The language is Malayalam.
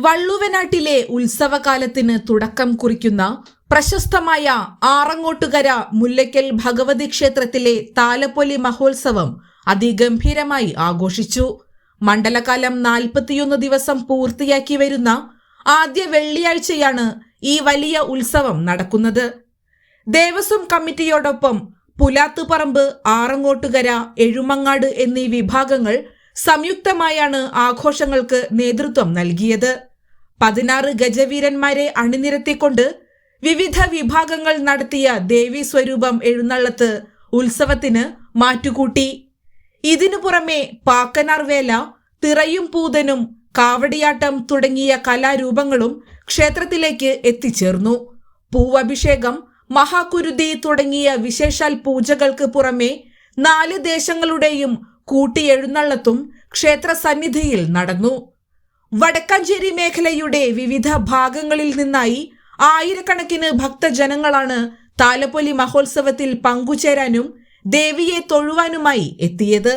വള്ളുവനാട്ടിലെ ഉത്സവകാലത്തിന് തുടക്കം കുറിക്കുന്ന പ്രശസ്തമായ ആറങ്ങോട്ടുകര മുല്ലയ്ക്കൽ ഭഗവതി ക്ഷേത്രത്തിലെ താലപ്പൊലി മഹോത്സവം അതിഗംഭീരമായി ആഘോഷിച്ചു. മണ്ഡലകാലം 41 ദിവസം പൂർത്തിയാക്കി വരുന്ന ആദ്യ വെള്ളിയാഴ്ചയാണ് ഈ വലിയ ഉത്സവം നടക്കുന്നത്. ദേവസ്വം കമ്മിറ്റിയോടൊപ്പം പുലാത്തുപറമ്പ്, ആറങ്ങോട്ടുകര, എഴുമങ്ങാട് എന്നീ വിഭാഗങ്ങൾ സംയുക്തമായാണ് ആഘോഷങ്ങൾക്ക് നേതൃത്വം നൽകിയത്. 16 ഗജവീരന്മാരെ അണിനിരത്തിക്കൊണ്ട് വിവിധ വിഭാഗങ്ങൾ നടത്തിയ ദേവീ സ്വരൂപം എഴുന്നള്ളത്ത് ഉത്സവത്തിന് മാറ്റുകൂട്ടി. ഇതിനു പുറമെ പാക്കനാർ വേല, തിറയും പൂതനും, കാവടിയാട്ടം തുടങ്ങിയ കലാരൂപങ്ങളും ക്ഷേത്രത്തിലേക്ക് എത്തിച്ചേർന്നു. പൂവഭിഷേകം, മഹാകുരുതി തുടങ്ങിയ വിശേഷാൽ പൂജകൾക്ക് പുറമെ 4 ദേശങ്ങളുടെയും കൂട്ടിയെഴുന്നള്ളത്തും ക്ഷേത്ര സന്നിധിയിൽ നടന്നു. വടക്കാഞ്ചേരി മേഖലയുടെ വിവിധ ഭാഗങ്ങളിൽ നിന്നായി ആയിരക്കണക്കിന് ഭക്തജനങ്ങളാണ് താലപ്പൊലി മഹോത്സവത്തിൽ പങ്കുചേരാനും ദേവിയെ തൊഴുവാനുമായി എത്തിയത്.